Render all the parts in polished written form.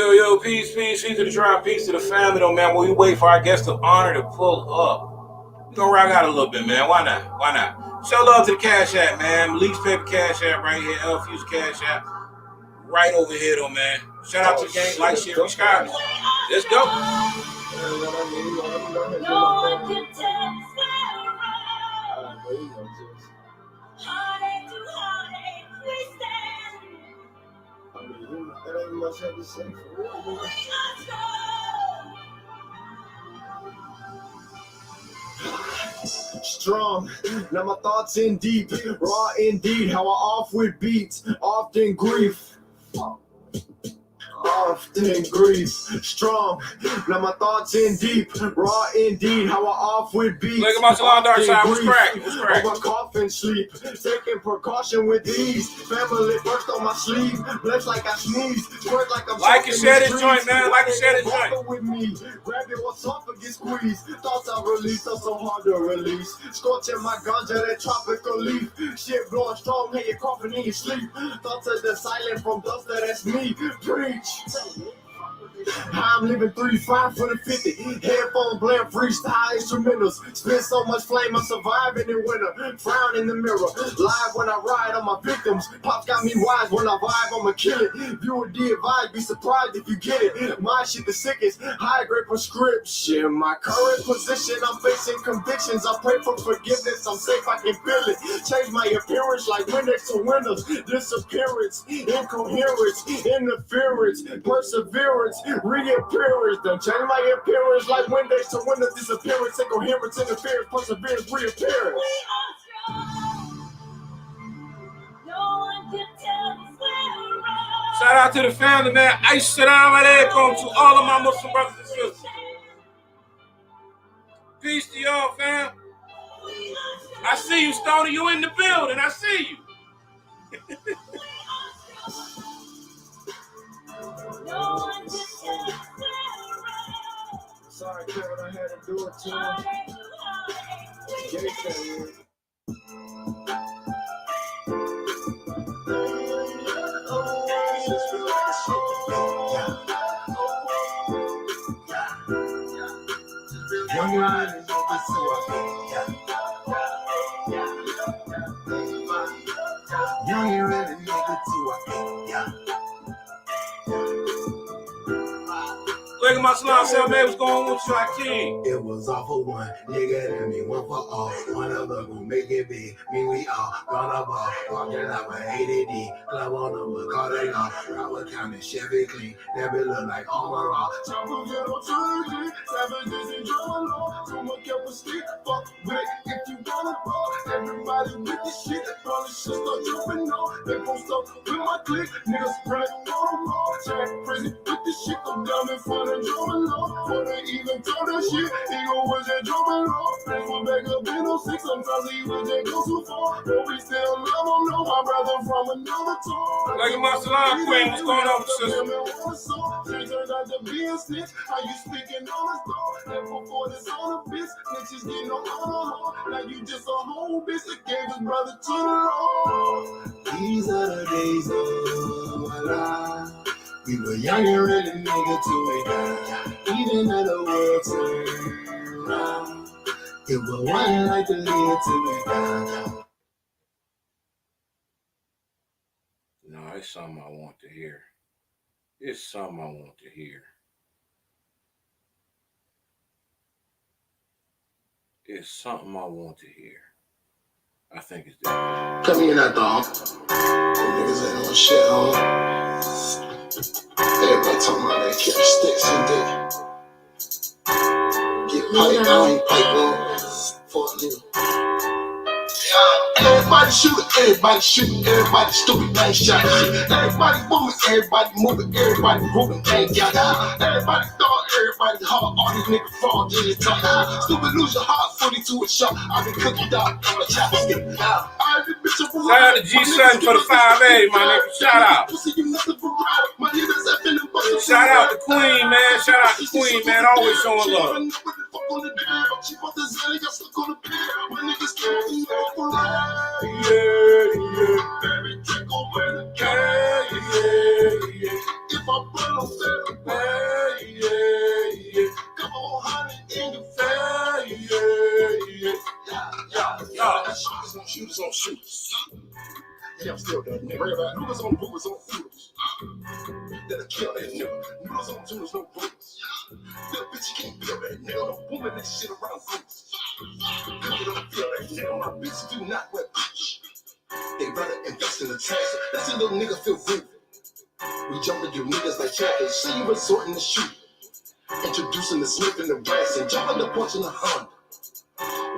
Yo, peace to the tribe, peace to the family, though, man. While we wait for our guest of honor to pull up, we're gonna rock out a little bit, man. Why not? Show love to the Cash App, man. Leaks Paper Cash App right here. Fuse Cash App right over here, though, man. Shout out to the gang. Like, share, subscribe. Let's go. No one can tell us heartache to heartache, we stand. I mean, that ain't much have to say for real. Strong, now my thoughts in deep, raw indeed, how I off with beats, often grief. Often grief, strong. Now my thoughts in deep, raw indeed. How I off with beats. Look at my salon dark side. What's cracking? Over cough and sleep, taking precaution with ease. Family first on my sleeve, blessed like I sneeze. Squirt like I'm like and share this joint, man. Like and share this joint. With me, grab it what's off and get squeezed. Thoughts I release, thoughts so hard to release. Scorching my ganja, that tropical leaf. Shit blowing strong, hey, you're coughing in your sleep. Thoughts of the silent from dust, that's me. Preach. I'm living 35 for the 50. Headphone blare, freestyle instrumentals. Spit so much flame, I'm surviving in winter. Frown in the mirror. Live when I ride on my victims. Pops got me wise when I vibe, I'ma kill it. Viewer D advised, be surprised if you get it. My shit the sickest. High grade prescription. My current position, I'm facing convictions. I pray for forgiveness. I'm safe, I can feel it. Change my appearance like windows to windows. Disappearance, incoherence, interference, perseverance. Reappearance, don't change my appearance like windows to windows, disappearance, incoherence, interference, perseverance, reappearance. We are strong. No one can tell us we're wrong. Shout out to the family, man. Assalamu alaikum to all of my Muslim brothers and sisters. Peace to y'all, fam. I see you, Stoney. You in the building. I see you. No one can tell us we're wrong. Sorry, Kevin, I had to do it too. Young man, you really make it to Look at my salon cell, man. What's going on with you, King? It was all for one, nigga, and me one for all. One of us gon' make it big. Me, we all gonna ball. Walking out with ADD. Club on them, we call it off. Broward County, Chevy clean. That bitch look like overall. Top of ghetto turkey, savages and drum law. Too much careful stick, fuck with it if you wanna ball. Everybody with this shit, probably should start jumping on. They post up with my clique, niggas running on the road. Jack crazy with this shit, I'm down in front of Joe Low. Before they even throw that shit, he gon' was that Joe Low. Friends went back up in 06, sometimes he was that go too far. But we still love him, know my brother from another tour. Look at my salon queen, what's going on, sister? She turned out to be a snitch. How you speaking on the store? And before this on a bitch, snitches get no honor. Now you just a whole bitch that gave his brother to the Lord. These are the days of my life. We were young and ready, nigga, to die. Even though the world turned around, it was one like to live till we die. No, it's something I want to hear. It's something I want to hear. It's something I want to hear. I think it's that. Come here, that dog. Niggas ain't on shit, huh? Everybody talking about that catch sticks and dick. Get pipe, I ain't pipe on. Fuck nigga. Everybody shooting, everybody stupid, ain't shot shit. Everybody moving, everybody grooving, ain't got out. Everybody thought, everybody hard, all these niggas fall, just talk. Stupid lose your heart, 42 a shot. I been cooking dog on a chopstick. Shout out to G7 for the 5A, my nigga. Shout out. Shout out to Queen, man. Shout out to Queen, man. Always showing love. If I burn on Yeah, I'm still that nigga. Bring it back. Noodles on boobers on oodles. That'll kill that nigga. Noodles on tunas, no boobers. That bitch, you can't feel that nigga. No woman that shit around boots. Nigga don't feel that nigga. My bitch do not wear boots. They rather invest in the tax. That's a little nigga feel good. We jumping you niggas like trackers. See you resorting to shoot. Introducing the Smith and the Brass and jumping the punch in the Honda.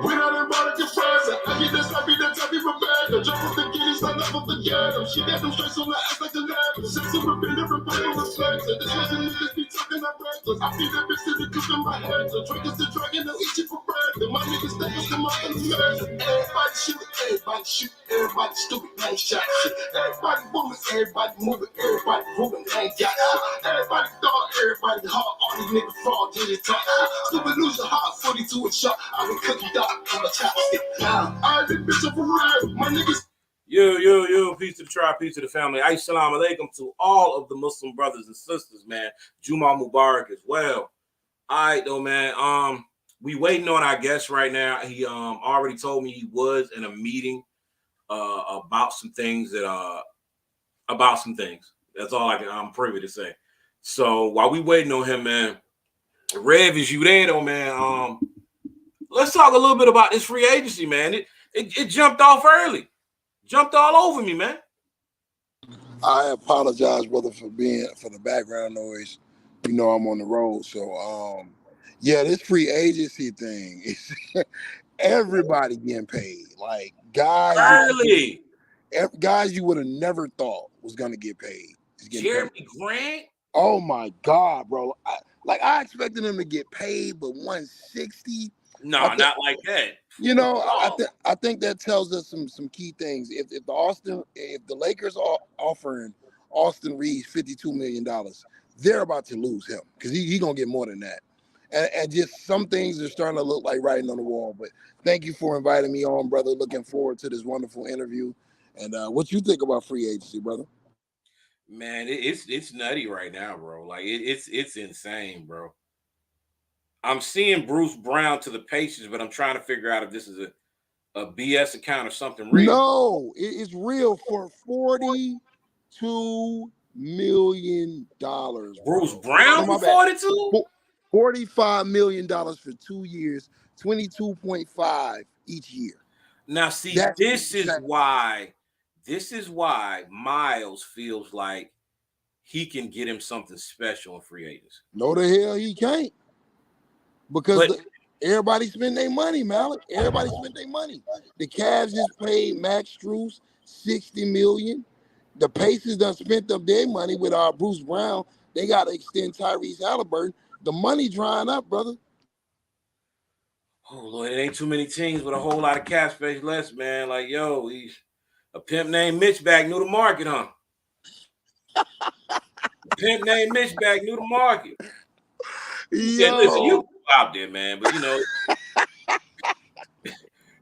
When I done bought it to France, I get this happy that tell me from bag. I jump with the kiddies, I love with the gather. She got them straights on the ass like the lab. Sex with the different people with flags. And this was the niggas be talking up reckless. I feed that bitch to the cook in my head. The drink is the dragon, they'll eat you for bread. And my niggas think it's the mother of the man. Everybody shoot, everybody shoot, everybody stupid, ain't shot shit. Everybody moving, everybody moving, everybody grooving, ain't got shit. Everybody thought, everybody hard, all these niggas fall, did it talk. Stupid lose your heart, 42 and shot. I been cooking dog. Yo, peace to the tribe, peace to the family. Assalamu alaikum to all of the Muslim brothers and sisters, man. Juma Mubarak as well. All right, though, man. We waiting on our guest right now. He already told me he was in a meeting about some things that That's all I'm privy to say. So while we waiting on him, man, Rev, is you there, though, man? Let's talk a little bit about this free agency, man. It jumped off early. Jumped all over me, man. I apologize, brother, for the background noise. You know I'm on the road. So yeah, this free agency thing is everybody getting paid. Like guys you would have never thought was gonna get paid. Jeremy Grant. Oh my God, bro. I expected him to get paid, but 160. No, not like that. You know, I think that tells us some key things. If the Lakers are offering Austin Reeves $52 million, they're about to lose him because he gonna get more than that. And just some things are starting to look like writing on the wall. But thank you for inviting me on, brother. Looking forward to this wonderful interview. And what you think about free agency, brother? Man, it's nutty right now, bro. Like it's insane, bro. I'm seeing Bruce Brown to the Pacers, but I'm trying to figure out if this is a BS account or something real. No, it's real for $42 million. Bruce Brown for 42? $45 million for 2 years, 22.5 each year. Now, see, this is why Miles feels like he can get him something special in free agency. No, the hell he can't. Because everybody spend their money, Malik. Everybody spent their money. The Cavs just paid Max Strus $60 million. The Pacers done spent up their money with Bruce Brown. They got to extend Tyrese Halliburton. The money drying up, brother. Oh, Lord, it ain't too many teams with a whole lot of cap space less, man. Like, yo, he's a pimp named Mitch back knew the market, huh? Pimp named Mitch back knew the market. He said, listen, you out there, man, but you know,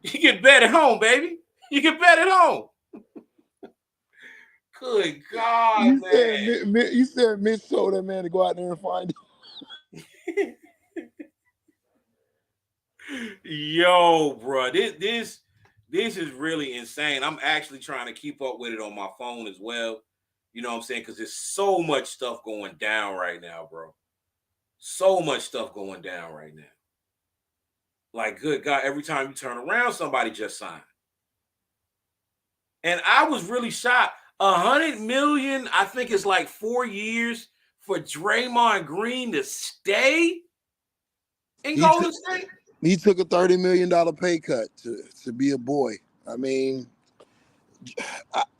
you get bet at home, baby. You get bet at home. Good God, you said Mitch told that man to go out there and find him. Yo, bro, this is really insane. I'm actually trying to keep up with it on my phone as well. You know what I'm saying? Because there's so much stuff going down right now, bro. So much stuff going down right now. Like, good God, every time you turn around, somebody just signed. And I was really shocked. $100 million, I think it's like 4 years for Draymond Green to stay in Golden State. He took a $30 million pay cut to be a boy. I mean,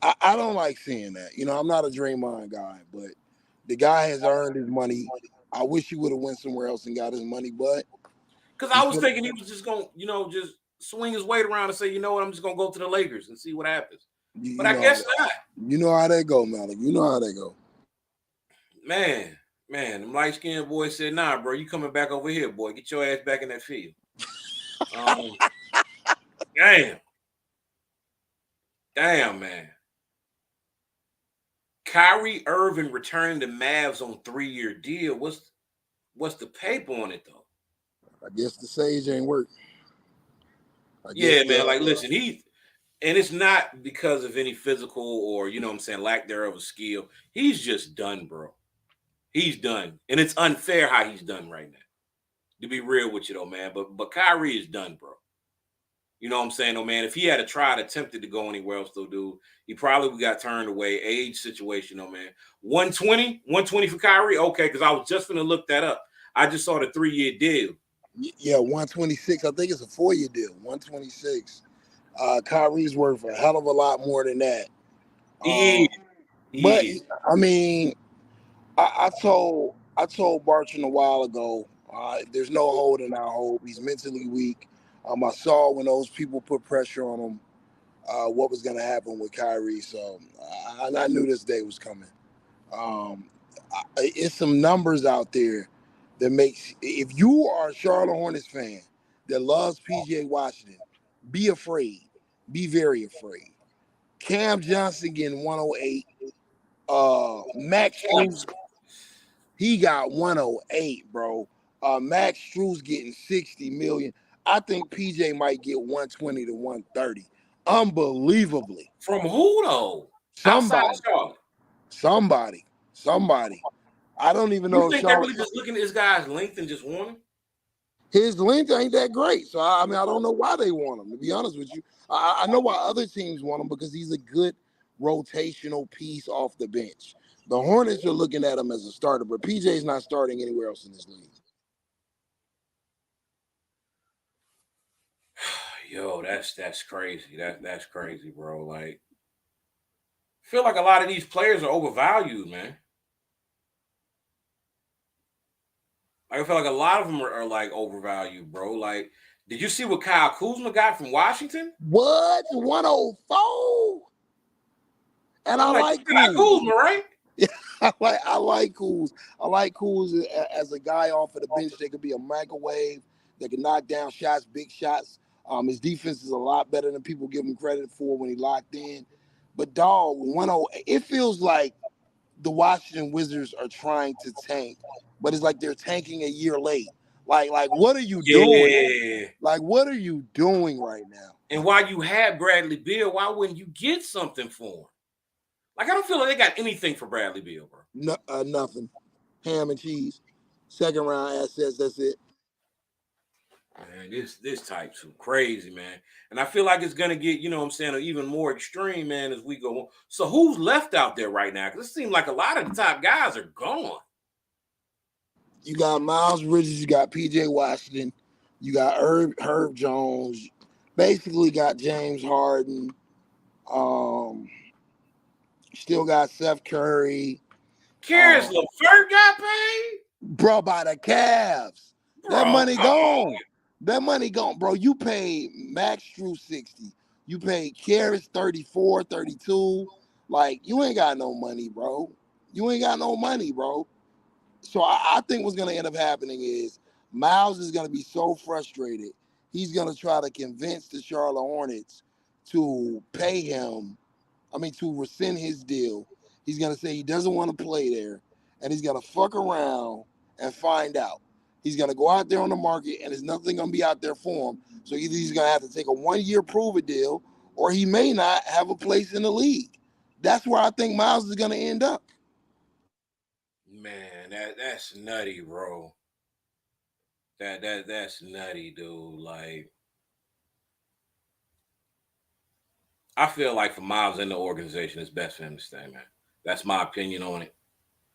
I don't like seeing that. You know, I'm not a Draymond guy, but the guy has earned his money. I wish he would have went somewhere else and got his money, but because I was thinking he was just going to, just swing his weight around and say, you know what, I'm just going to go to the Lakers and see what happens. But I guess not. You know how that go, Malik. You know how that go. Man, them light-skinned boys said, nah, bro, you coming back over here, boy. Get your ass back in that field. Damn, man. Kyrie Irving returned to Mavs on 3-year deal. What's the paper on it, though? I guess the Sage ain't work. Yeah, man. Like, listen, And it's not because of any physical or, you know what I'm saying, lack thereof of skill. He's just done, bro. He's done. And it's unfair how he's done right now. To be real with you, though, man. But Kyrie is done, bro. You know what I'm saying, though, man? If he had attempted to go anywhere else, though, dude, he probably got turned away. Age situation, though, man. 120 for Kyrie? Okay, because I was just going to look that up. I just saw the 3-year deal. Yeah, 126. I think it's a 4-year deal. 126. Kyrie's worth a hell of a lot more than that. He But is. I mean, I told Bartron a while ago, there's no holding out hope. He's mentally weak. I saw when those people put pressure on him, what was going to happen with Kyrie. So I knew this day was coming. It's some numbers out there that makes, if you are a Charlotte Hornets fan that loves PJ Washington, be afraid. Be very afraid. Cam Johnson getting 108. Max Strus, he got 108, bro. Max Strus getting 60 million. I think PJ might get 120 to 130. Unbelievably. From who, though? Outside of Somebody. Somebody. I don't even know You if think they're Charlotte, really just looking at this guy's length and just want him? his length ain't that great. So I mean, I don't know why they want him, to be honest with you. I know why other teams want him, because he's a good rotational piece off the bench. The Hornets are looking at him as a starter, but PJ's not starting anywhere else in this league. Yo, that's crazy. That's crazy, bro. Like, I feel like a lot of these players are overvalued, man. Like, I feel like a lot of them are like overvalued, bro. Like, did you see what Kyle Kuzma got from Washington? What? 104? And I Like, like Kyle Kuz. Kuzma, right? I like Kuz. I like Kuz as a guy off of the bench that could be a microwave, that can knock down shots, big shots. His defense is a lot better than people give him credit for when he locked in. But dog, 108, it feels like the Washington Wizards are trying to tank, but it's like they're tanking a year late. Like what are you doing? Yeah. Like, what are you doing right now? And while you had Bradley Beal, why wouldn't you get something for him? Like, I don't feel like they got anything for Bradley Beal, bro. No, nothing. Ham and cheese. Second round assets, that's it. Man, this type's so crazy, man. And I feel like it's gonna get, you know what I'm saying, even more extreme, man, as we go on. So who's left out there right now? Because it seems like a lot of the top guys are gone. You got Miles Bridges, you got PJ Washington, you got Herb Jones, basically got James Harden, still got Seth Curry. Karis LeVert got paid? Bro, by the Cavs. Bro, That money gone. That money gone, bro. You paid Max Strus 60. You paid Karis 34, 32. Like, you ain't got no money, bro. You ain't got no money, bro. So I think what's going to end up happening is Miles is going to be so frustrated. He's going to try to convince the Charlotte Hornets to pay him, to rescind his deal. He's going to say he doesn't want to play there, and he's going to fuck around and find out. He's going to go out there on the market, and there's nothing going to be out there for him. So either he's going to have to take a 1-year prove-it deal, or he may not have a place in the league. That's where I think Miles is going to end up. Man, that's nutty, bro. That's nutty, dude. Like, I feel like for Miles in the organization, it's best for him to stay, man. That's my opinion on it.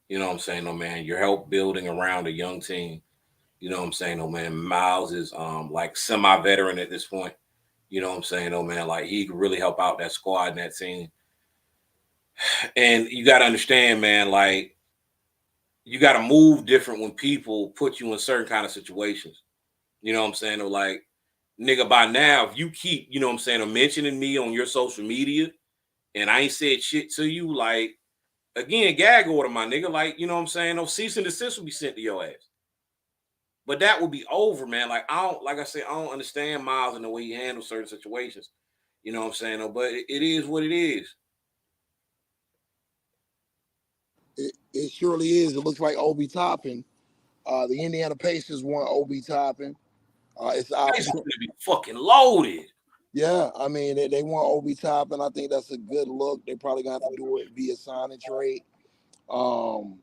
You know what I'm saying, though, man? You're help building around a young team. You know what I'm saying, though, man? Miles is like semi-veteran at this point. You know what I'm saying, though, man? Like, he could really help out that squad and that team. And you got to understand, man, like, you got to move different when people put you in certain kind of situations. You know what I'm saying? Or like, nigga, by now, if you keep, you know what I'm saying, or mentioning me on your social media and I ain't said shit to you, like, again, gag order, my nigga. Like, you know what I'm saying? No cease and desist will be sent to your ass. But that will be over, man. Like, I don't understand Miles and the way he handles certain situations. You know what I'm saying? But it is what it is. It surely is. It looks like Obi Toppin. The Indiana Pacers want Obi Toppin. It's It's going to be fucking loaded. Yeah, I mean they want Obi Toppin. I think that's a good look. They probably gonna have to do it via sign and trade. Um,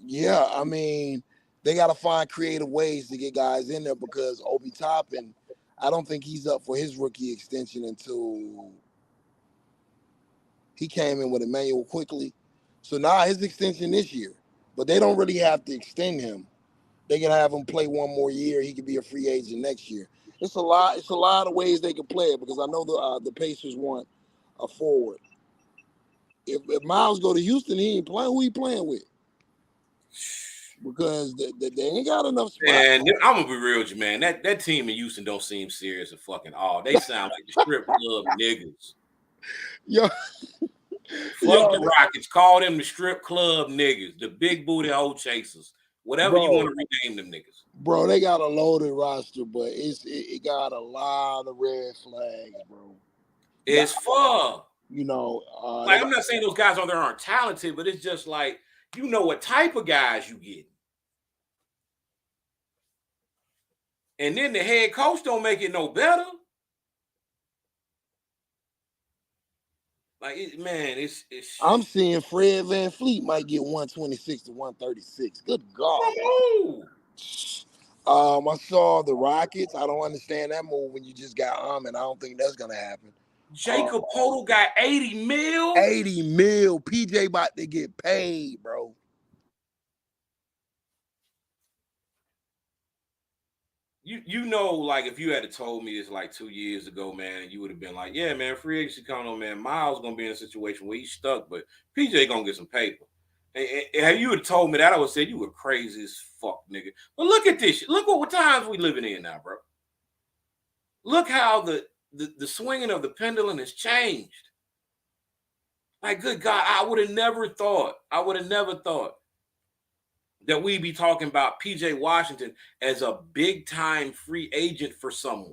yeah, I mean they got to find creative ways to get guys in there because Obi Toppin, I don't think he's up for his rookie extension until he came in with Emmanuel quickly. So now his extension this year, but they don't really have to extend him. They can have him play one more year. He could be a free agent next year. It's a lot. It's a lot of ways they can play it because I know the Pacers want a forward. If Miles go to Houston, he ain't playing. Who he playing with? Because they ain't got enough spots. And I'm gonna be real with you, man. That team in Houston don't seem serious at fucking all. They sound like the strip club niggas. Yo, Fuck the Rockets. Call them the strip club niggas, the big booty hoe chasers, whatever you want to rename them niggas. Bro, they got a loaded roster, but it got a lot of red flags, bro. It's fun. You know, like I'm not saying those guys on there aren't talented, but it's just like you know what type of guys you get. And then the head coach don't make it no better. Like, it's. I'm seeing Fred VanVleet might get 126 to 136. Good God. I saw the Rockets. I don't understand that move when you just got Ahmed. I don't think that's gonna happen. Jacob Poeltl got 80 mil. 80 mil. PJ about to get paid, bro. You know, like if you had told me this like 2 years ago, man, you would have been like, yeah, man, free agency coming on, man. Miles gonna be in a situation where he's stuck, but PJ gonna get some paper. And you would have told me that, I would have said you were crazy as fuck, nigga. But look at this shit. Look what times we living in now, bro. Look how the swinging of the pendulum has changed. Like, good God, I would have never thought that we'd be talking about PJ Washington as a big-time free agent for someone.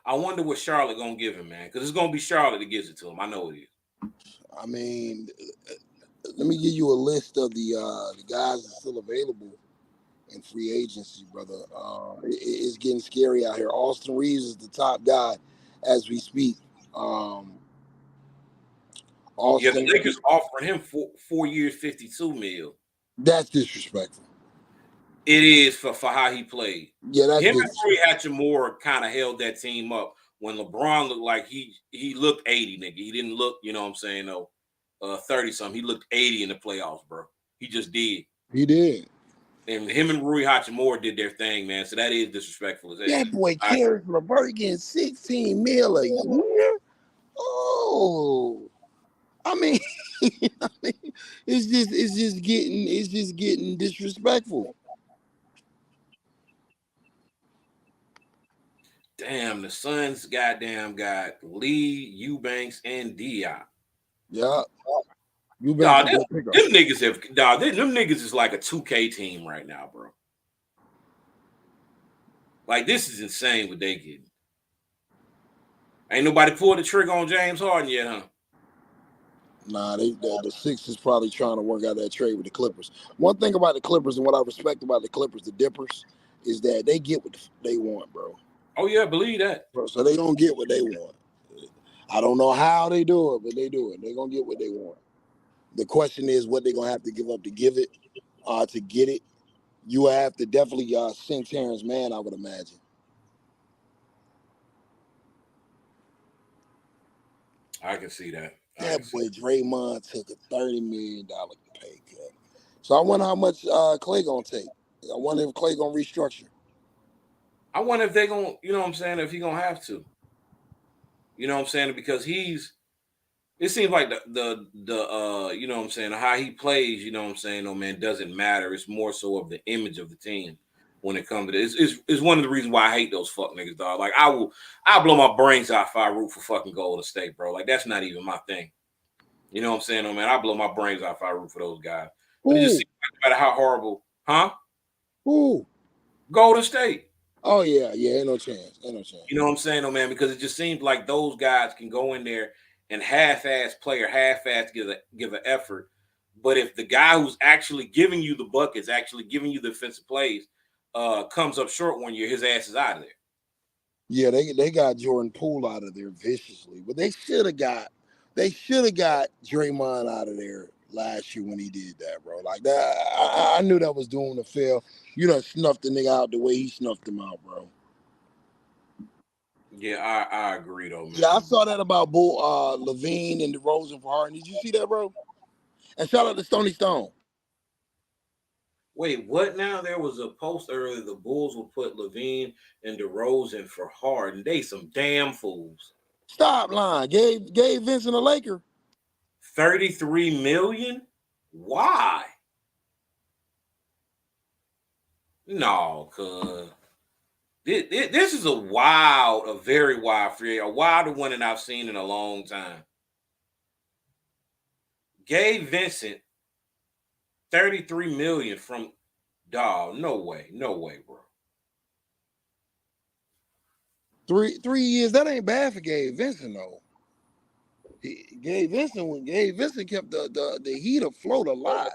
I wonder what Charlotte gonna give him, man, because it's gonna be Charlotte that gives it to him. I know it is. I mean, let me give you a list of the guys that's still available in free agency, brother. It's getting scary out here. Austin Reeves is the top guy as we speak. Yeah, the Lakers offering him 4 years, 52 mil. That's disrespectful. It is for how he played. Yeah, that's him and Corey Hatchamore kind of held that team up when LeBron looked like he looked 80, nigga. He didn't look, you know what I'm saying, 30-something. He looked 80 in the playoffs, bro. He just did. He did. And him and Rui Hachimura did their thing, man. So that is disrespectful as hell. That boy Karis LeVert getting 16 mil a year. Oh, I mean, it's just getting disrespectful. Damn, the Suns goddamn got Lee, Eubanks, and Diop. Yeah. Them niggas is like a 2K team right now, bro. Like, this is insane what they getting. Ain't nobody pulled the trigger on James Harden yet, huh? Nah, the Sixers probably trying to work out that trade with the Clippers. One thing about the Clippers and what I respect about the Clippers, the Dippers, is that they get what they want, bro. Oh, yeah, believe that. So they don't get what they want. I don't know how they do it, but they do it. They're going to get what they want. The question is what they're going to have to give up to give it, to get it. You have to definitely send Terrence Mann, I would imagine. I can see that. That boy Draymond took a $30 million pay cut. So I wonder how much Clay going to take. I wonder if Clay going to restructure. I wonder if they're going to, you know what I'm saying, if he going to have to. You know what I'm saying? Because it seems like the you know what I'm saying, how he plays, you know what I'm saying, no man, doesn't matter. It's more so of the image of the team when it comes to this. It's one of the reasons why I hate those fuck niggas, dog. Like, I'll blow my brains out if I root for fucking Golden State, bro. Like, that's not even my thing. You know what I'm saying, no man? I blow my brains out if I root for those guys. But it just seems like no matter how horrible, huh? Who? Golden State. Oh, yeah, ain't no chance. You know what I'm saying, no man? Because it just seems like those guys can go in there and half-ass play or half-ass give an effort. But if the guy who's actually giving you the buckets, actually giving you the defensive plays, comes up short one year, his ass is out of there. Yeah, they got Jordan Poole out of there viciously, but they should have got Draymond out of there last year when he did that, bro. Like that, I knew that was doomed to fail. You done snuffed the nigga out the way he snuffed him out, bro. Yeah, I agree though, Yeah, I man. saw that about Levine and DeRozan for Harden. Did you see that, bro? And shout out to Stoney Stone. Wait, what now? There was a post earlier. The Bulls will put Levine and DeRozan for Harden. They some damn fools. Stop lying. Gave Vincent a Laker. 33 million? Why? No, cuz this is a very wild free, a wilder one than I've seen in a long time. Gave Vincent 33 million from dog. No way, bro. 3 years. That ain't bad for Gabe Vincent though. Gabe Vincent kept the heat afloat a lot.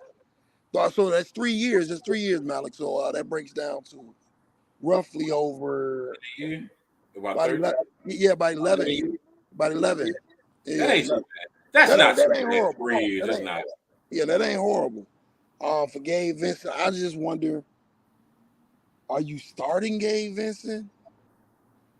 So that's 3 years. That's 3 years, Malik. So that breaks down to roughly over Yeah, about about 30. 11. Yeah, about 11. About 11. That Yeah, ain't so bad. That's not so that ain't bad. horrible. 3 years, That it's ain't, not. yeah, that ain't horrible. For Gabe Vincent, I just wonder, are you starting Gabe Vincent?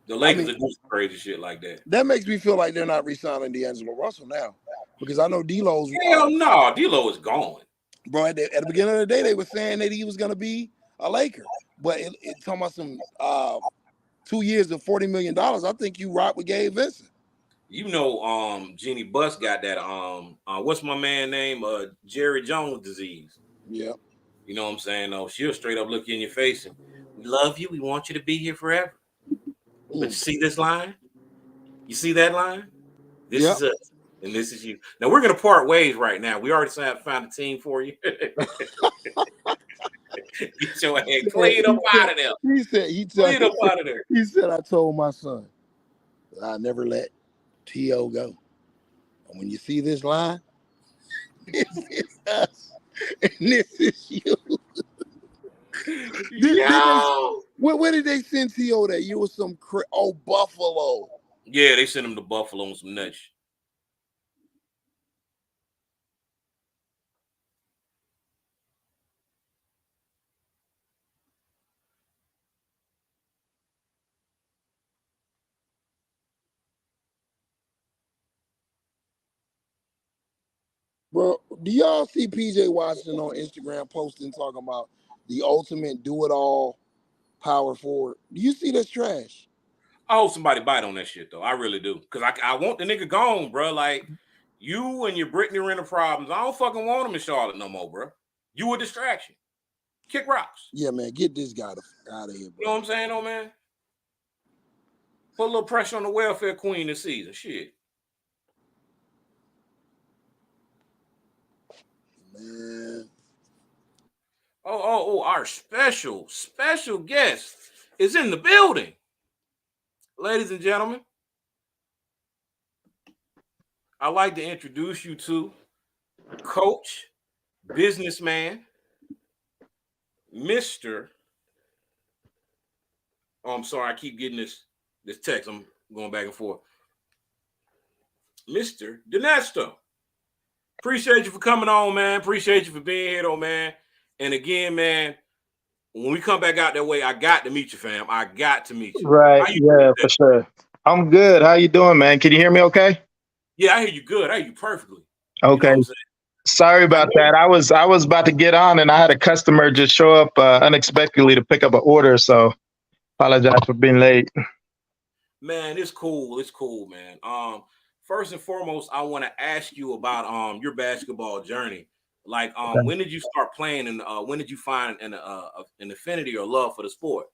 The I Lakers mean, are doing some crazy shit like that. that makes me feel like they're not re-signing D'Angelo Russell now, because I know D'Lo's Hell no, D'Lo is gone. bro. At the beginning of the day, they were saying that he was going to be a Laker, but it talking about some 2 years of $40 million. I think you rock with Gabe Vincent. You know, Jeannie Buss got that. What's my man name? Jerry Jones disease. Yeah. You know what I'm saying? No, she'll straight up look you in your face and we love you. We want you to be here forever. But you see this line? You see that line? This is us, and this is you. Now we're gonna part ways right now. We already found a team for you. Get your ass clean up out of there. Clean up out of there. He said, I told my son, I never let T.O. go. And when you see this line, this is us, and this is you. Yo. Where did they send T.O. that year? Was some Buffalo. Yeah, they sent him to Buffalo on some nuts. Bro, do y'all see PJ Washington on Instagram posting talking about the ultimate do-it-all power forward? Do you see this trash? I hope somebody bite on that shit though. I really do, cause I want the nigga gone, bro. Like you and your Brittany Renner problems. I don't fucking want him in Charlotte no more, bro. You a distraction. Kick rocks. Yeah, man, get this guy out of here, bro. You know what I'm saying, though, man? Put a little pressure on the welfare queen this season. Shit. Man. Oh, our special guest is in the building. Ladies and gentlemen, I'd like to introduce you to Coach, businessman, Mr. Oh, I'm sorry, I keep getting this text. I'm going back and forth. Mr. Denesto. Appreciate you for coming on, man. Appreciate you for being here, though, man. And again, man, when we come back out that way, I got to meet you, fam. I got to meet you. Right. Yeah, for sure. I'm good. How you doing, man? Can you hear me okay? Yeah, I hear you good. I hear you perfectly. Okay. You know sorry about that. I was about to get on and I had a customer just show up unexpectedly to pick up an order. So apologize for being late. Man, it's cool. It's cool, man. First and foremost, I want to ask you about your basketball journey. Like, when did you start playing, and when did you find an affinity or love for the sport?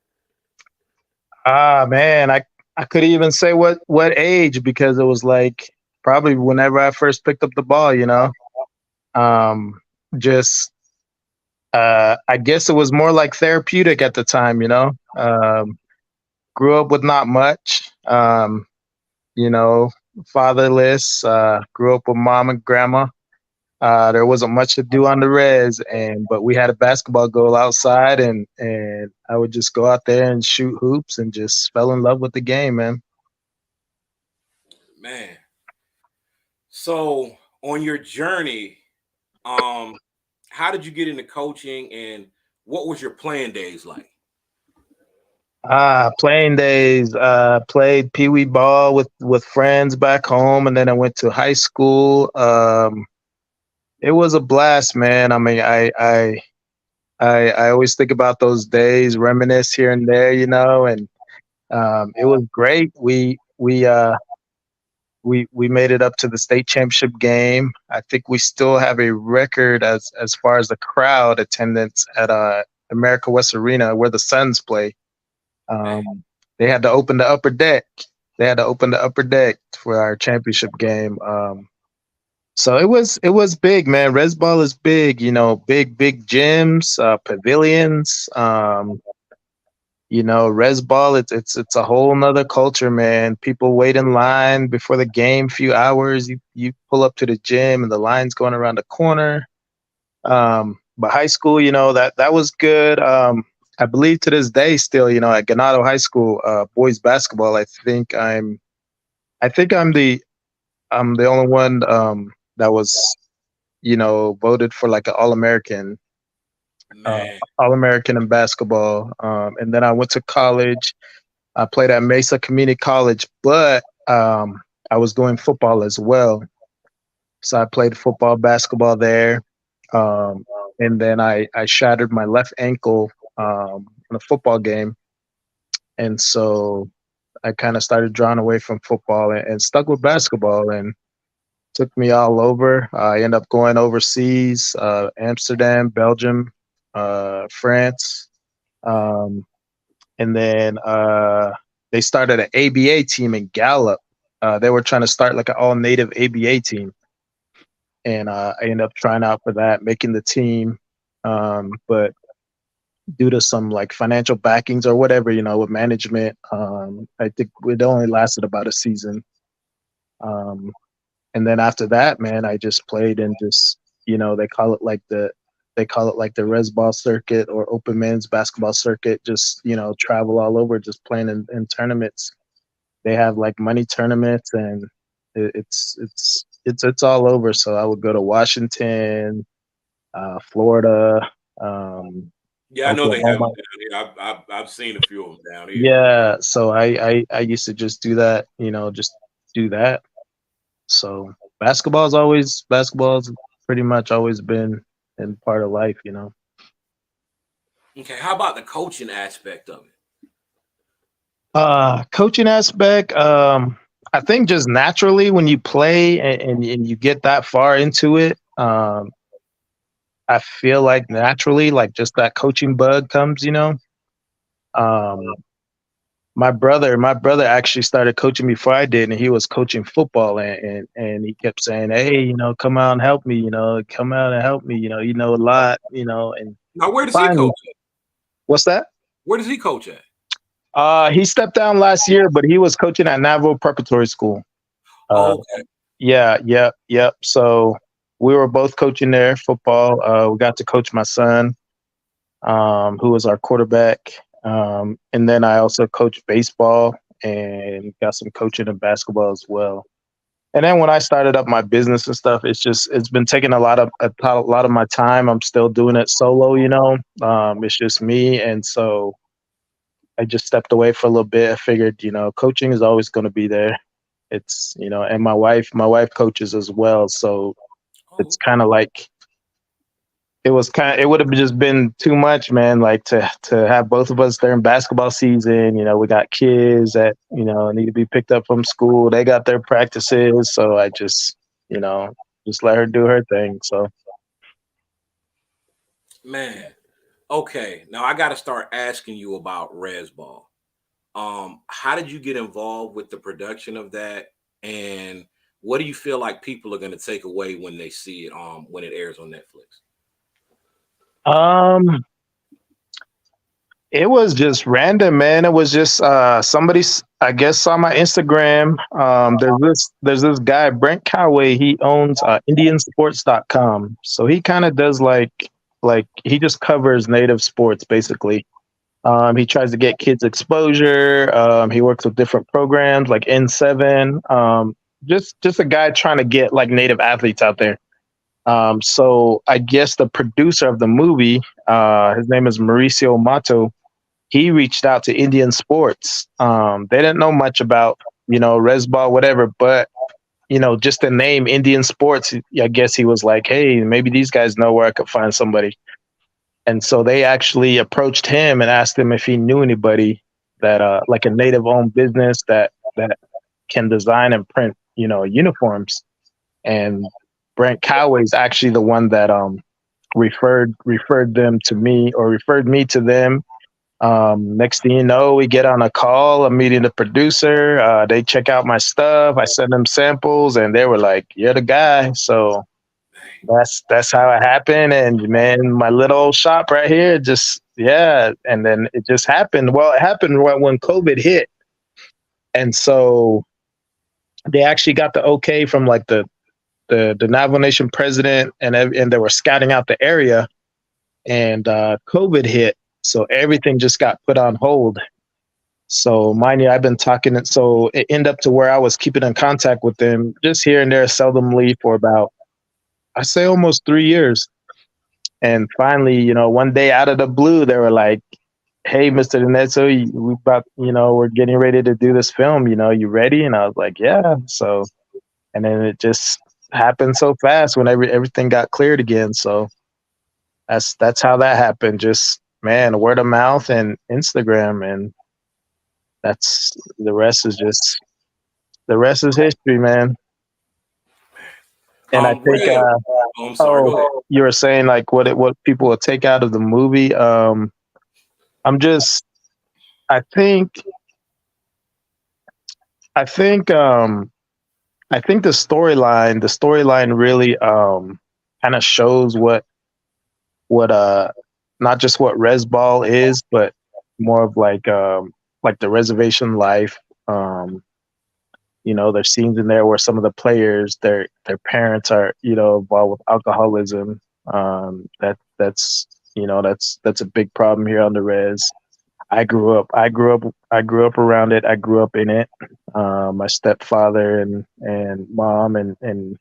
Man, I could even say what age, because it was like probably whenever I first picked up the ball, you know. Just I guess it was more like therapeutic at the time, you know. Grew up with not much, you know, fatherless, grew up with mom and grandma. There wasn't much to do on the res, but we had a basketball goal outside, and I would just go out there and shoot hoops and just fell in love with the game, man. Man. So on your journey, um, how did you get into coaching, and what was your playing days like? Playing days. Played pee wee ball with friends back home, and then I went to high school. It was a blast, man. I mean, I always think about those days, reminisce here and there, and it was great. We made it up to the state championship game. I think we still have a record as far as the crowd attendance at America West Arena where the Suns play. Man. They had to open the upper deck. They had to open the upper deck for our championship game. So it was big, man. Res ball is big, big gyms, pavilions. Res ball, it's a whole nother culture, man. People wait in line before the game, few hours. You pull up to the gym and the line's going around the corner. But high school, that was good. I believe to this day still, at Ganado High School, boys basketball, I think I'm the only one that was, voted for like an uh, Man. All American in basketball. And then I went to college. I played at Mesa Community College, but I was doing football as well. So I played football, basketball there. Um, and then I shattered my left ankle in a football game. And so I kind of started drawing away from football and stuck with basketball, and took me all over. I ended up going overseas, Amsterdam, Belgium, France. Um, and then they started an ABA team in Gallup. They were trying to start like an all native ABA team. And I ended up trying out for that, making the team. But due to some like financial backings or whatever, with management, I think it only lasted about a season. Um, and then after that, man, I just played and just, they call it like the res ball circuit or open men's basketball circuit. Just travel all over, just playing in tournaments. They have like money tournaments, and it's all over. So I would go to Washington, Florida, um, Yeah, I know they have them Oklahoma. down here. I've seen a few of them down here. Yeah, so I used to just do that, just do that. So basketball's pretty much always been in part of life. Okay, how about the coaching aspect of it? Coaching aspect, I think just naturally when you play and you get that far into it, I feel like naturally, like just that coaching bug comes. Um, my brother actually started coaching before I did, and he was coaching football, and he kept saying, "Hey, come out and help me, come out and help me, you know a lot, and Now, where does he finally, coach at? what's that? Where does he coach at? He stepped down last year, but he was coaching at Navajo Preparatory School. Uh, Oh, okay. yeah, yep, yep. So we were both coaching there football. We got to coach my son, who was our quarterback. And then I also coached baseball and got some coaching in basketball as well. And then when I started up my business and stuff, it's been taking a lot of my time. I'm still doing it solo. It's just me, and so I just stepped away for a little bit. I figured, coaching is always going to be there. It's and my wife coaches as well, so Oh, it's kind of like it would have just been too much, man. Like to have both of us during basketball season. We got kids that need to be picked up from school. They got their practices, so I just let her do her thing. So man. Okay, now I got to start asking you about Res Ball. How did you get involved with the production of that, and what do you feel like people are going to take away when they see it when it airs on Netflix? um It was just random, man. It was just somebody I guess saw my Instagram. There's this guy, Brent Coway, he owns indiansports.com. So he kind of does like he just covers native sports basically. He tries to get kids exposure. He works with different programs like N7. Just a guy trying to get like native athletes out there. So I guess the producer of the movie, his name is Mauricio Mato, he reached out to Indian Sports. They didn't know much about, Resball, whatever, but just the name Indian Sports, I guess he was like, hey, maybe these guys know where I could find somebody. And so they actually approached him and asked him if he knew anybody that, like a native owned business that can design and print, uniforms. And Brent Coway is actually the one that referred them to me, or referred me to them. Next thing you know, we get on a call. I'm meeting the producer. They check out my stuff. I send them samples, and they were like, "You're the guy." So that's how it happened. And man, my little old shop right here, just yeah. And then it just happened. Well, it happened right when COVID hit, and so they actually got the okay from like the Navajo Nation president, and they were scouting out the area, and COVID hit, so everything just got put on hold. So mind you, I've been talking, so it ended up to where I was keeping in contact with them just here and there, seldomly, for about, I say, almost 3 years. And finally, one day out of the blue, they were like, "Hey, Mr. Denesto, we're getting ready to do this film. You ready?" And I was like, "Yeah." So, and then it just happened so fast when everything got cleared again. So that's how that happened. Just, man, word of mouth and Instagram, and that's the rest is history, man. And I think, Red. Oh, I'm sorry. Go ahead. you were saying like what people will take out of the movie. I'm just, I think, I think, I think the storyline really kind of shows what not just what Resball is, but more of like the reservation life. There's scenes in there where some of the players, their parents are, involved with alcoholism. That's a big problem here on the res. I grew up around it. I grew up in it. My stepfather and mom, and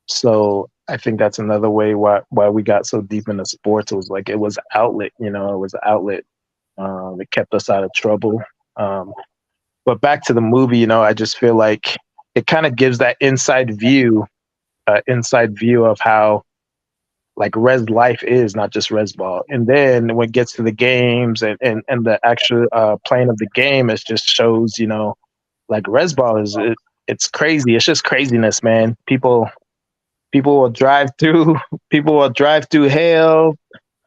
so I think that's another way why we got so deep into sports. It was like it was outlet. It was an outlet. It kept us out of trouble. But back to the movie, I just feel like it kind of gives that inside view of how like res life is, not just res ball. And then when it gets to the games and the actual playing of the game, it just shows, like res ball it's crazy. It's just craziness, man. People will drive through people will drive through hail,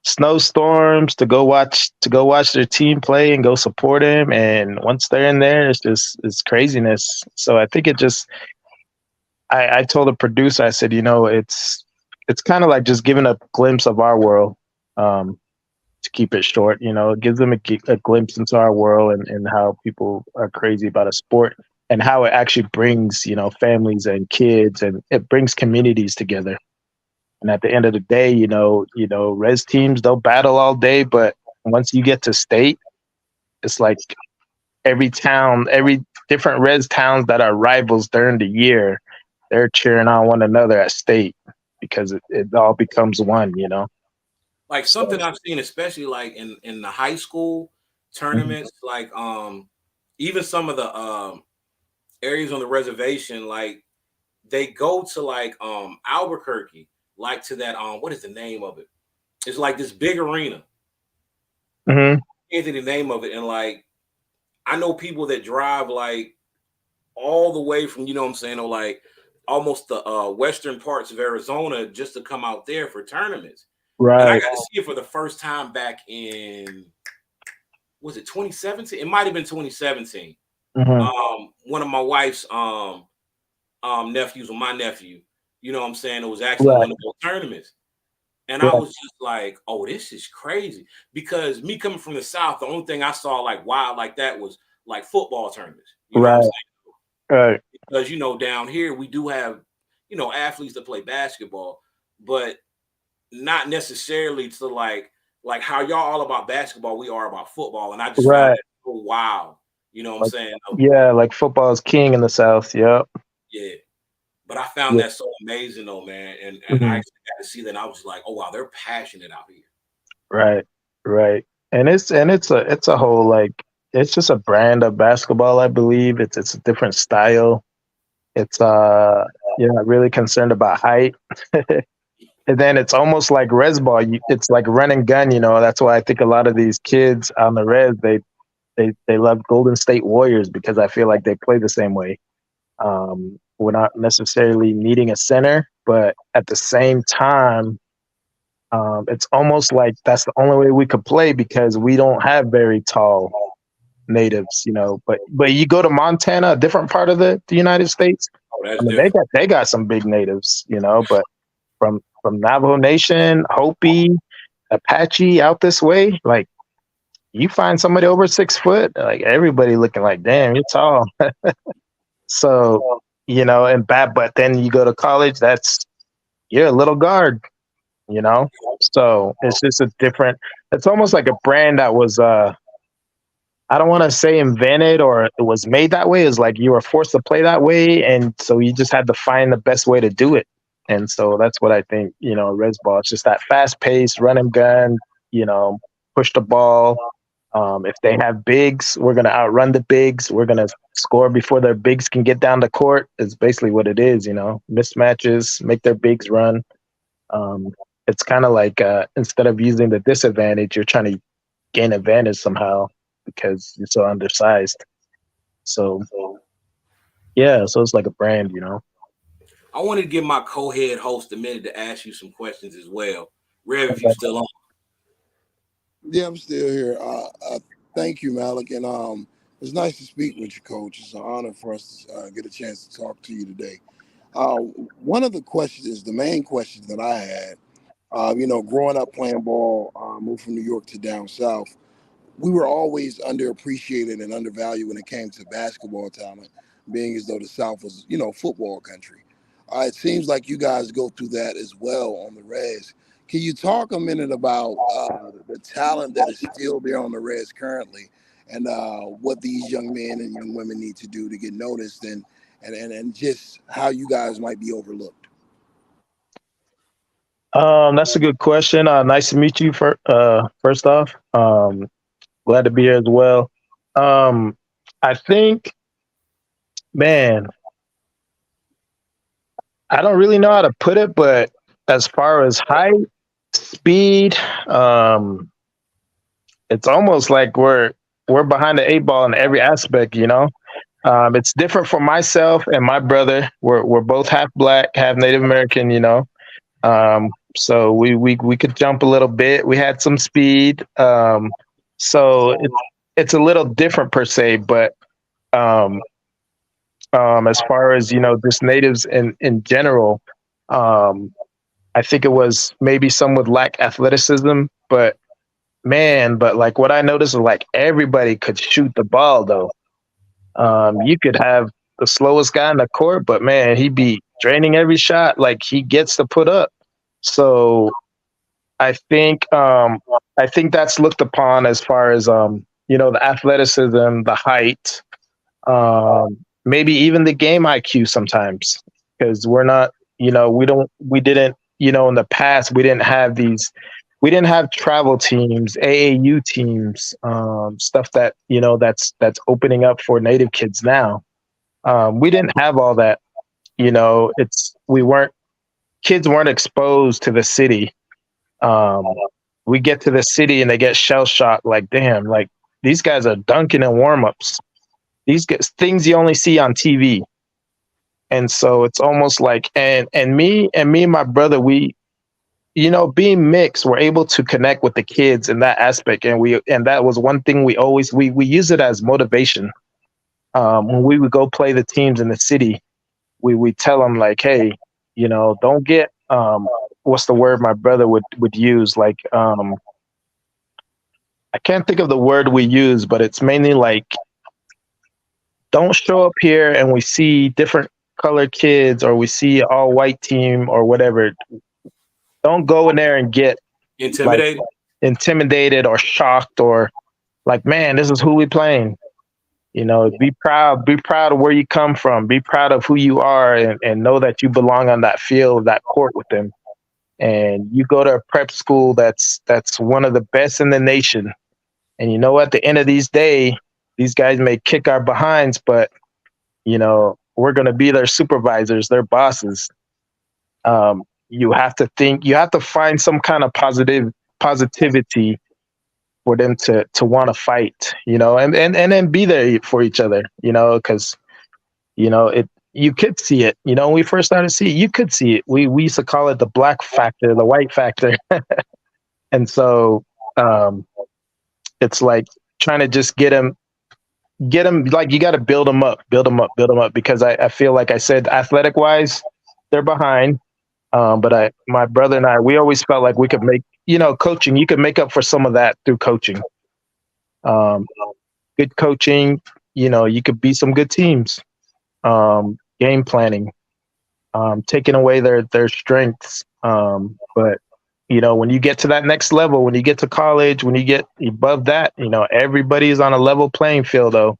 snowstorms to go watch their team play and go support them. And once they're in there, it's craziness. So I think it just, I told the producer, I said, it's kind of like just giving a glimpse of our world. To keep it short, it gives them a glimpse into our world, and how people are crazy about a sport, and how it actually brings, families and kids, and it brings communities together. And at the end of the day, res teams, they'll battle all day, but once you get to state, it's like every different res towns that are rivals during the year, they're cheering on one another at state, because it all becomes one. Like So, something I've seen, especially like in the high school mhm. tournaments, like even some of the areas on the reservation, like they go to like Albuquerque, like to that what is the name of it? It's like this big arena. Mhm. Can't think of the name of it, and like I know people that drive like all the way from, what I'm saying, or like almost the western parts of Arizona just to come out there for tournaments. And I Right. got to see it for the first time back in, was it 2017? It might have been 2017. Mhm. One of my wife's nephews, or my nephew, it was actually Right. one of those tournaments. And I was just like, oh, this is crazy. Because me coming from the South, the only thing I saw like wild like that was like football tournaments. You know what I'm Right. saying? Right. Because, down here we do have, athletes that play basketball, but not necessarily to like how y'all all about basketball, we are about football. And I just found Right. that so wild. You know what I'm Like, saying? yeah, like football is king in the South. Yep. Yeah. But I found Yeah. that so amazing though, man. And I Mhm. actually got to see that. And I was like, oh wow, they're passionate out here. Right. Right. And it's a whole like it's just a brand of basketball, I believe. It's a different style. It's you're not really concerned about height. And then it's almost like res ball. It's like run and gun, you know. That's why I think a lot of these kids on the res, they love Golden State Warriors because I feel like they play the same way. We're not necessarily needing a center, but at the same time, it's almost like that's the only way we could play because we don't have very tall natives, you know. But you go to Montana, a different part of the United States. Oh, I that's mean, different. they got some big natives, you know. But from Navajo Nation, Hopi, Apache out this way, like you find somebody over 6 foot, like everybody looking like, damn, you're tall. So, you know, and bad, but then you go to college, that's you're a little guard, you know? So it's just a different it's almost like a brand that was I don't want to say invented or it was made that way. It's like you were forced to play that way and so you just had to find the best way to do it. And so that's what I think, you know, res ball. It's just that fast paced, run and gun, you know, push the ball. If they have bigs, we're gonna outrun the bigs. We're gonna score before their bigs can get down the court. Is basically what it is, you know. Mismatches, make their bigs run. Um, it's kind of like instead of using the disadvantage, you're trying to gain advantage somehow because you're so undersized. So yeah, so it's like a brand, you know. I wanted to give my co-head host a minute to ask you some questions as well. Rev, if you Okay. still on. Yeah, I'm still here. Thank you, Malik, and it's nice to speak with you, Coach. It's an honor for us to get a chance to talk to you today. Uh, One of the questions, the main question that I had, growing up playing ball, moved from New York to down south, we were always underappreciated and undervalued when it came to basketball talent, being as though the South was, football country. It seems like you guys go through that as well on the Reds. Can you talk a minute about the talent that is still there on the Reds currently, and what these young men and young women need to do to get noticed, and just how you guys might be overlooked? That's a good question. Nice to meet you first off. Glad to be here as well. Um, I think, man, I don't really know how to put it, but as far as height, speed, um, it's almost like we're behind the eight ball in every aspect, you know. It's different for myself and my brother. We're both half black, half Native American, you know. So we could jump a little bit. We had some speed. So it's a little different per se, but um, as far as you know, just natives in general, um, I think it was maybe some would lack athleticism, but man, but like what I noticed is like everybody could shoot the ball though. You could have the slowest guy in the court, but man, he'd be draining every shot. Like he gets to put up. So I think I think that's looked upon as far as you know the athleticism, the height, maybe even the game IQ sometimes because we're not you know we didn't you know in the past we didn't have travel teams, AAU teams, stuff that you know that's opening up for native kids now. We didn't have all that. You know, it's we weren't kids weren't exposed to the city. Um, we get to the city and they get shell shocked. Like, damn, like these guys are dunking in warm ups. These guys, things you only see on TV. And so it's almost like, and me and my brother, we, you know, being mixed, we're able to connect with the kids in that aspect. And that was one thing we use it as motivation. When we would go play the teams in the city, we tell them like, hey, you know, don't get what's the word my brother would use? Like, I can't think of the word we use, but it's mainly like, don't show up here and we see different colored kids or we see all white team or whatever. Don't go in there and get like Intimidated. intimidated or shocked or like, man, this is who we playing. You know, be proud of where you come from, be proud of who you are, and know that you belong on that field, that court with them. And you go to a prep school that's one of the best in the nation. And you know, at the end of these guys may kick our behinds, but you know, we're going to be their supervisors, their bosses. You have to think, you have to find some kind of positivity for them to want to fight, you know, and then be there for each other, you know, because you know you could see it, you know, when we first started seeing it, you could see it. We used to call it the black factor, the white factor, and so it's like trying to just get them like you got to build them up because I feel like I said athletic wise they're behind, but my brother and I, we always felt like we could make, you know, coaching, you could make up for some of that through coaching. um, Good coaching, you know, you could beat some good teams. Game planning, taking away their strengths, but you know, when you get to that next level, when you get to college, when you get above that, you know, everybody's on a level playing field though.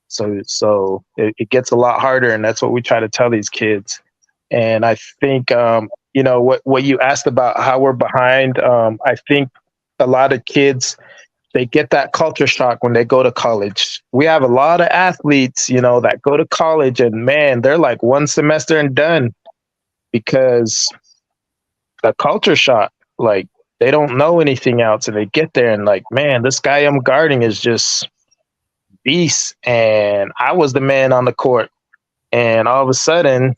So it gets a lot harder, and that's what we try to tell these kids. And I think, you know, what you asked about how we're behind, I think a lot of kids, they get that culture shock when they go to college. We have a lot of athletes, you know, that go to college and man, they're like one semester and done because the culture shock, like they don't know anything else. And they get there and like, man, this guy I'm guarding is just beast. And I was the man on the court. And all of a sudden,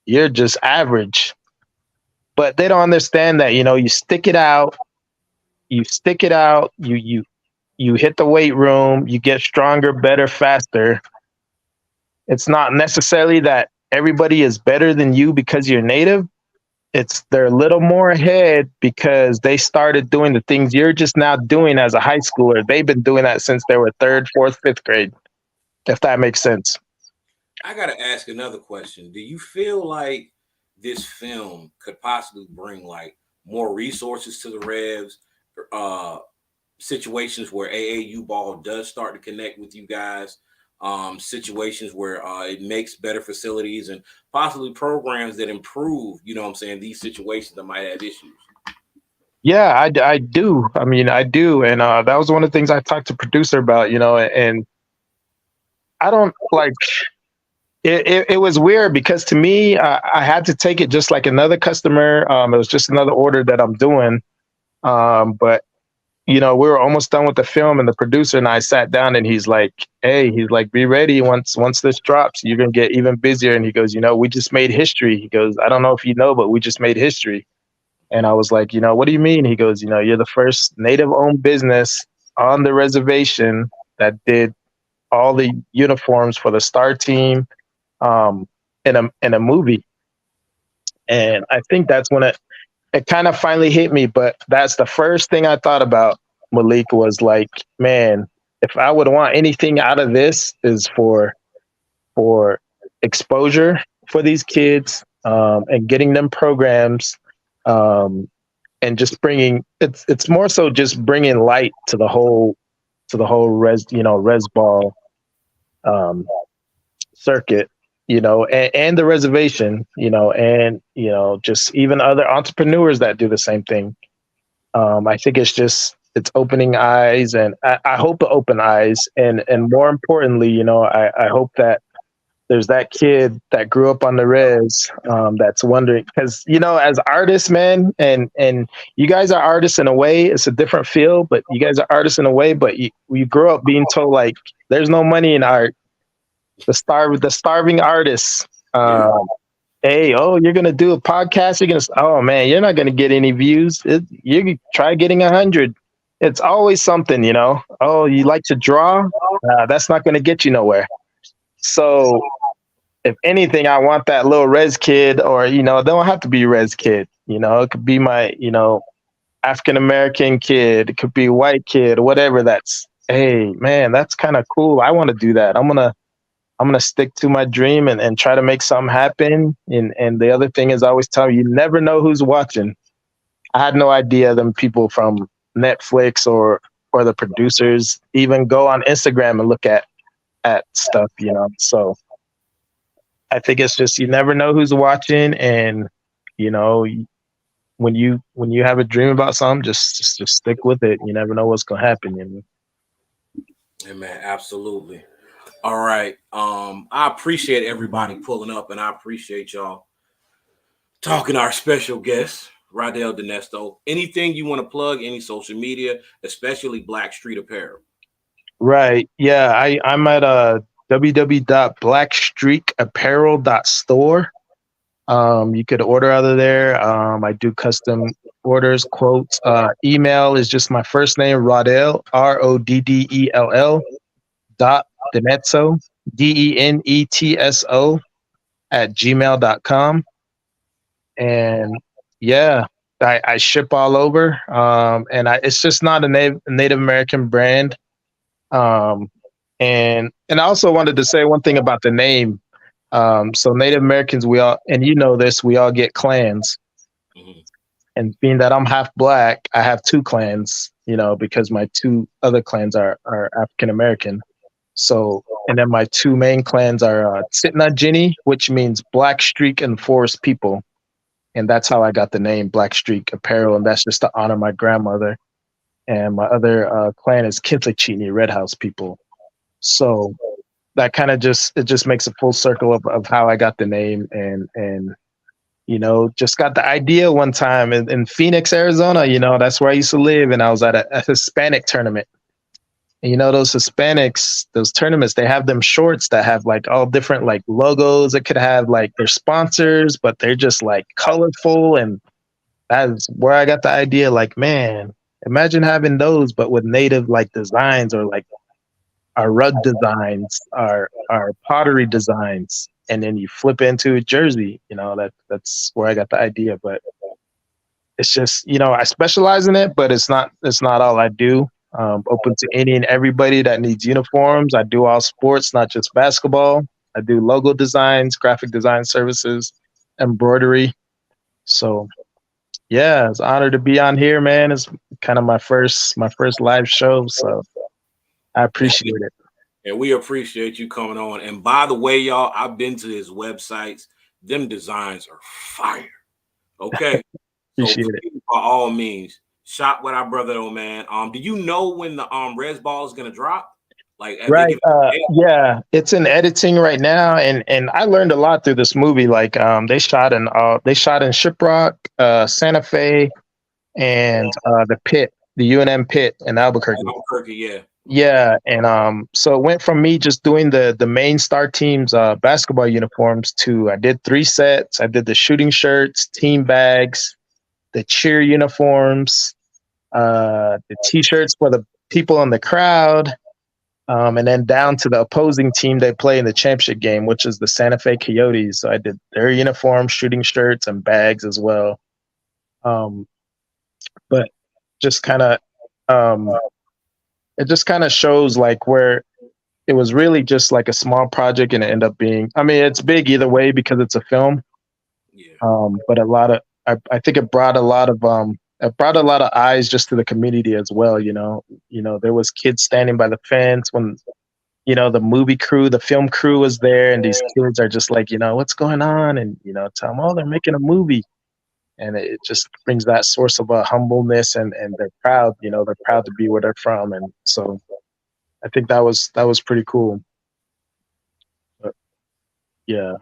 you're just average. But they don't understand that, you know, you stick it out, you hit the weight room, you get stronger, better, faster. It's not necessarily that everybody is better than you because you're native. It's they're a little more ahead because they started doing the things you're just now doing as a high schooler. They've been doing that since they were third, fourth, fifth grade, if that makes sense. I got to ask another question. Do you feel like this film could possibly bring like more resources to the Revs, situations where AAU ball does start to connect with you guys, situations where it makes better facilities and possibly programs that improve, you know what I'm saying, these situations that might have issues? Yeah, I do. I mean, I do. And that was one of the things I talked to producer about, you know, and I don't like it was weird because to me, I had to take it just like another customer. It was just another order that I'm doing. But you know, we were almost done with the film, and the producer and I sat down, and he's like, "Hey, he's like, be ready. Once this drops, you're gonna get even busier." And he goes, "You know, we just made history." He goes, "I don't know if you know, but we just made history." And I was like, "You know, what do you mean?" He goes, "You know, you're the first native-owned business on the reservation that did all the uniforms for the star team, in a movie." And I think that's when it kind of finally hit me. But that's the first thing I thought about, Malik, was like, man, if I would want anything out of this is for exposure for these kids, and getting them programs, um, and just bringing it's more so just bringing light to the whole res ball, um, circuit, you know, and the reservation, you know, and you know, just even other entrepreneurs that do the same thing. I think it's opening eyes, and I hope to open eyes, and more importantly, you know, I hope that there's that kid that grew up on the res, that's wondering, because you know, as artists, man, and you guys are artists in a way. It's a different field, but you guys are artists in a way. But you grow up being told like there's no money in art. The starving artists. Yeah. Hey, oh, you're gonna do a podcast. Oh man, you're not gonna get any views. You try getting 100. It's always something, you know. Oh, you like to draw? That's not gonna get you nowhere. So, if anything, I want that little res kid, or you know, they don't have to be a res kid. You know, it could be my, African American kid, it could be white kid, whatever. That's, hey man, that's kind of cool. I want to do that. I'm gonna stick to my dream and try to make something happen. And the other thing is, I always tell you, you never know who's watching. I had no idea them people from Netflix or the producers even go on Instagram and look at stuff, So I think it's just you never know who's watching, and you know when you have a dream about something, just stick with it. You never know what's gonna happen. Yeah, man, absolutely. All right. I appreciate everybody pulling up, and I appreciate y'all talking to our special guest, Rodell Denesto. Anything you want to plug, any social media, especially Black Street Apparel. Right. Yeah. I'm at www.blackstreakapparel.store. You could order out of there. I do custom orders, quotes. Email is just my first name, Rodell, Roddell dot Denetso, Denetso at gmail.com. And yeah, I ship all over. And it's just not a Native American brand. Um, and I also wanted to say one thing about the name. So Native Americans, we all, and you know this, we all get clans. Mm-hmm. And being that I'm half black, I have two clans, because my two other clans are African American. So, and then my two main clans are Tsitna Jinny, which means Black Streak and Forest People. And that's how I got the name Black Streak Apparel. And that's just to honor my grandmother. And my other clan is Kintlachini, Red House People. So that kind of just makes a full circle of how I got the name and just got the idea one time in Phoenix, Arizona. That's where I used to live, and I was at a Hispanic tournament. And those Hispanics, those tournaments, they have them shorts that have like all different like logos. It could have like their sponsors, but they're just like colorful, and that's where I got the idea. Like, man, imagine having those, but with native like designs or like our rug designs, our pottery designs, and then you flip into a jersey. That's where I got the idea. But it's just I specialize in it, but it's not all I do. Open to any and everybody that needs uniforms. I do all sports, not just basketball. I do logo designs, graphic design services, embroidery. So yeah, it's an honor to be on here, man. It's kind of my first live show, so I appreciate it. And we appreciate you coming on. And by the way, y'all, I've been to his websites. Them designs are fire. Okay. So Appreciate it. please, by all means, shop with our brother though, man. Do you know when the Res Ball is gonna drop? Like Right. Yeah, it's in editing right now, and I learned a lot through this movie. Like, they shot in Shiprock, Santa Fe, and the pit, the UNM pit in Albuquerque. Albuquerque, yeah. Yeah, and so it went from me just doing the main star team's basketball uniforms to I did 3 sets. I did the shooting shirts, team bags, the cheer uniforms, the t-shirts for the people in the crowd, and then down to the opposing team they play in the championship game, which is the Santa Fe Coyotes. So I did their uniforms, shooting shirts, and bags as well. But just kind of it just kind of shows like where it was really just like a small project and it ended up being, I mean, it's big either way because it's a film. Yeah. But I think it brought a lot of eyes just to the community as well. There was kids standing by the fence when, the film crew was there, and these kids are just like, what's going on? And, tell them, oh, they're making a movie. And it just brings that source of humbleness, and they're proud, they're proud to be where they're from. And so I think that was pretty cool. But yeah.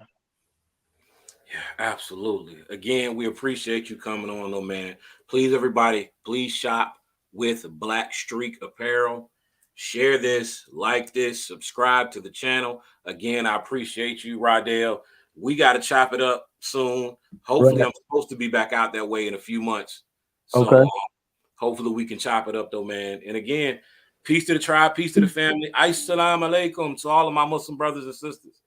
Yeah, absolutely. Again, we appreciate you coming on, though, man. Please, everybody, please shop with Black Streak Apparel. Share this, like this, subscribe to the channel. Again, I appreciate you, Rodell. We got to chop it up soon. Hopefully, Right. I'm supposed to be back out that way in a few months. So Okay. hopefully we can chop it up, though, man. And again, peace to the tribe, peace to the family. Assalamu alaikum to all of my Muslim brothers and sisters.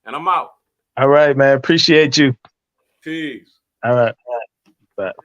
And I'm out. All right, man. Appreciate you. Peace. All right. But